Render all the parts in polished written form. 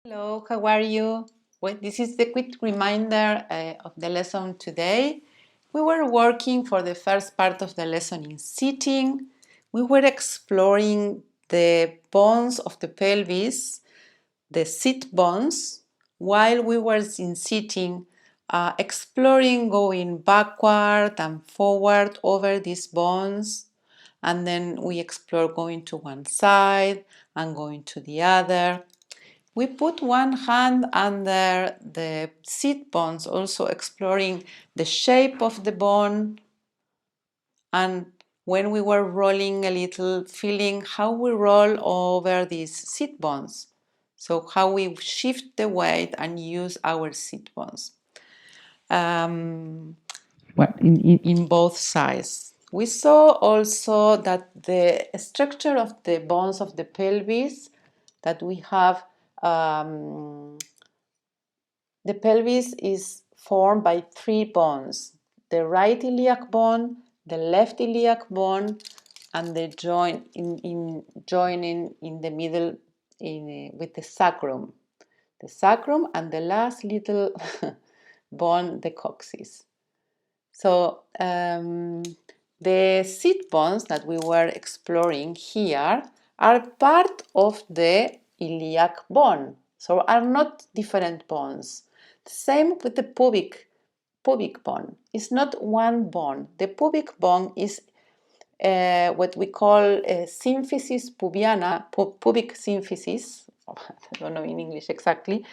Hello, how are you? Well, this is the quick reminder of the lesson today. We were working for the first part of the lesson in sitting. We were exploring the bones of the pelvis, the sit bones, while we were in sitting, exploring going backward and forward over these bones. And then we explore going to one side and going to the other. We put one hand under the sit bones, also exploring the shape of the bone, and when we were rolling a little, feeling how we roll over these sit bones. So how we shift the weight and use our sit bones. In both sides. We saw also that the structure of the bones of the pelvis, that we have the pelvis is formed by three bones: the right iliac bone, the left iliac bone, and the joining in the middle with the sacrum. The sacrum and the last little bone, the coccyx. So the sit bones that we were exploring here are part of the iliac bone, so are not different bones. The same with the pubic bone. It's not one bone. The pubic bone is what we call symphysis pubiana, pubic symphysis. I don't know in English exactly,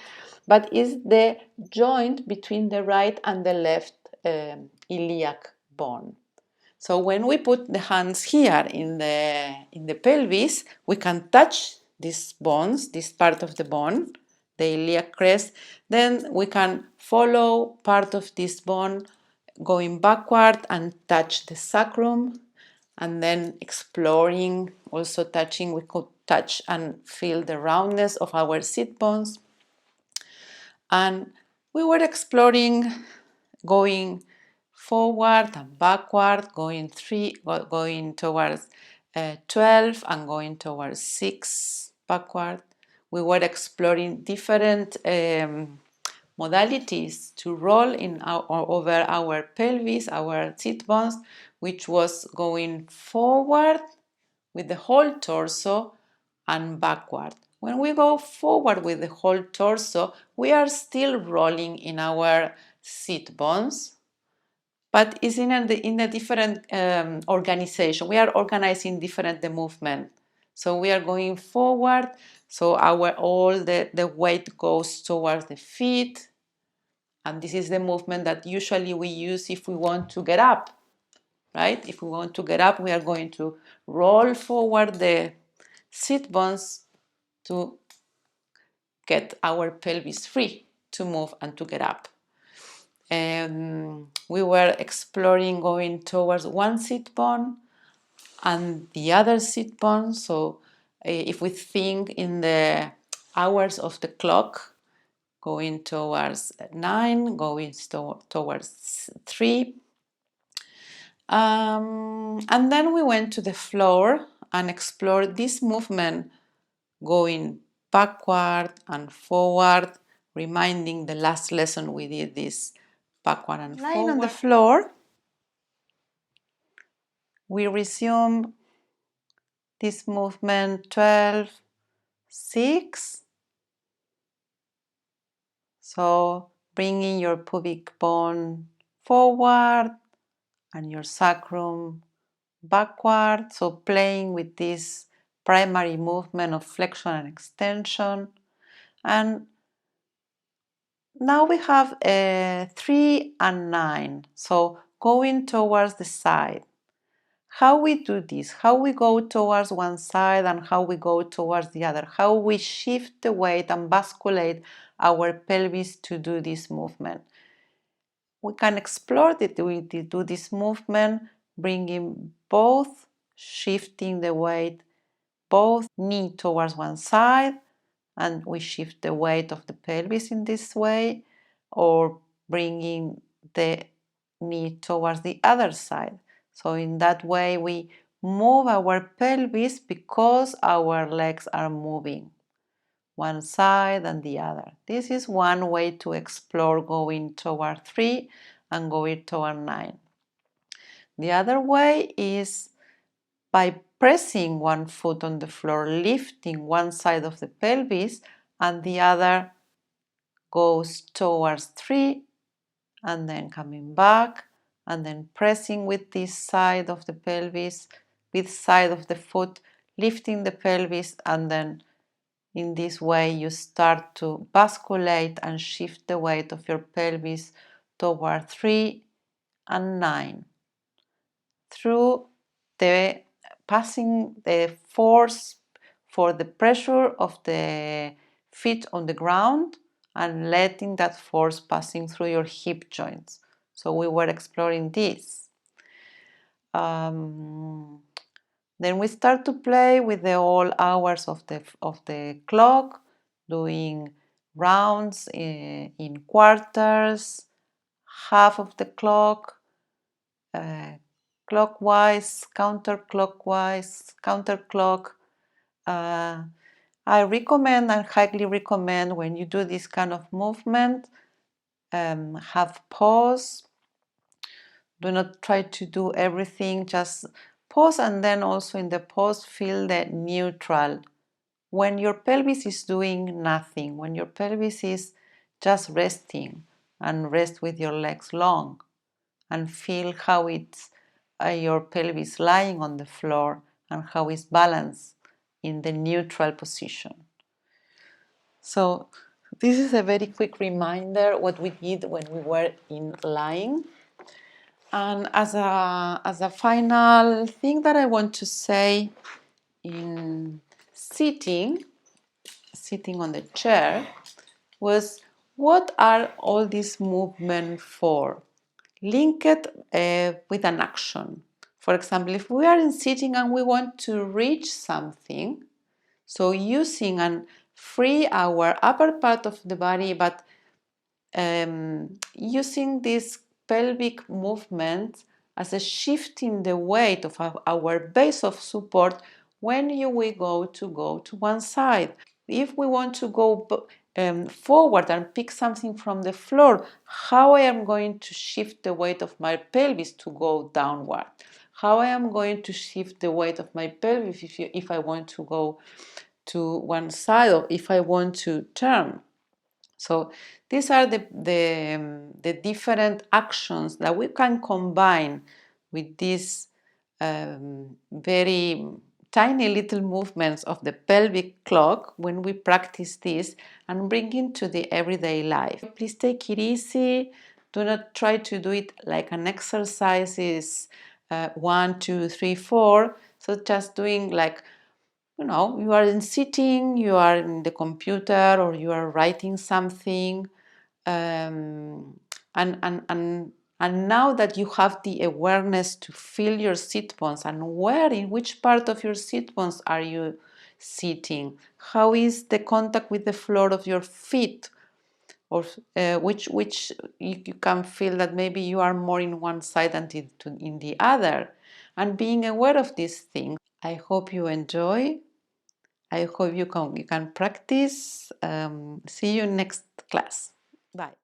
but is the joint between the right and the left iliac bone. So when we put the hands here in the pelvis, we can touch these bones, this part of the bone, the iliac crest. Then we can follow part of this bone going backward and touch the sacrum, and then exploring, also touching, we could touch and feel the roundness of our sit bones. And we were exploring going forward and backward, going towards 12 and going towards 6 backward. We were exploring different modalities to roll over our pelvis, our sit bones, which was going forward with the whole torso and backward. When we go forward with the whole torso, we are still rolling in our sit bones, but it's in a different organization. We are organizing different the movement. So we are going forward, so all the weight goes towards the feet, and this is the movement that usually we use if we want to get up, right? If we want to get up, we are going to roll forward the sit bones to get our pelvis free to move and to get up. We were exploring going towards one sit bone and the other sit bone. So if we think in the hours of the clock, going towards 9, going towards 3. And then we went to the floor and explored this movement going backward and forward, reminding the last lesson we did this backward and forward. Lying on the floor, we resume this movement 12, 6. So bringing your pubic bone forward and your sacrum backward. So playing with this primary movement of flexion and extension. And now we have 3 and 9. So going towards the side. How we do this, how we go towards one side and how we go towards the other, how we shift the weight and basculate our pelvis to do this movement. We can explore we do this movement, bringing both, shifting the weight, both knee towards one side, and we shift the weight of the pelvis in this way, or bringing the knee towards the other side. So in that way we move our pelvis because our legs are moving. one side and the other. This is one way to explore going toward 3 and going toward 9. The other way is by pressing one foot on the floor, lifting one side of the pelvis, and the other goes towards 3, and then coming back, and then pressing with this side of the pelvis, with side of the foot, lifting the pelvis, and then in this way you start to basculate and shift the weight of your pelvis toward 3 and 9 through the passing the force for the pressure of the feet on the ground and letting that force passing through your hip joints. So we were exploring this. Then we start to play with the all hours of the clock, doing rounds in quarters, half of the clock, clockwise, counterclockwise, counterclock. I recommend and highly recommend when you do this kind of movement, have pause. Do not try to do everything, just pause, and then also in the pause feel the neutral. When your pelvis is doing nothing, when your pelvis is just resting, and rest with your legs long, and feel how it's your pelvis lying on the floor and how it's balanced in the neutral position. So this is a very quick reminder what we did when we were in lying. And as a final thing that I want to say, in sitting on the chair, was what are all these movements for? Link it with an action. For example, if we are in sitting and we want to reach something, so using and free our upper part of the body, but using this pelvic movement as a shifting the weight of our base of support when we go to one side. If we want to go forward and pick something from the floor, how I am going to shift the weight of my pelvis to go downward? How I am going to shift the weight of my pelvis if I want to go to one side or if I want to turn? So these are the different actions that we can combine with these very tiny little movements of the pelvic clock when we practice this and bring it to the everyday life. Please take it easy. Do not try to do it like an exercise is 1, 2, 3, 4. So just doing like, you are in sitting, you are in the computer, or you are writing something, um, and now that you have the awareness to feel your sit bones and in which part of your sit bones are you sitting, how is the contact with the floor of your feet, or which you can feel that maybe you are more in one side than in the other, and being aware of these things. I hope you enjoy. I hope you can practice. See you next class. Bye.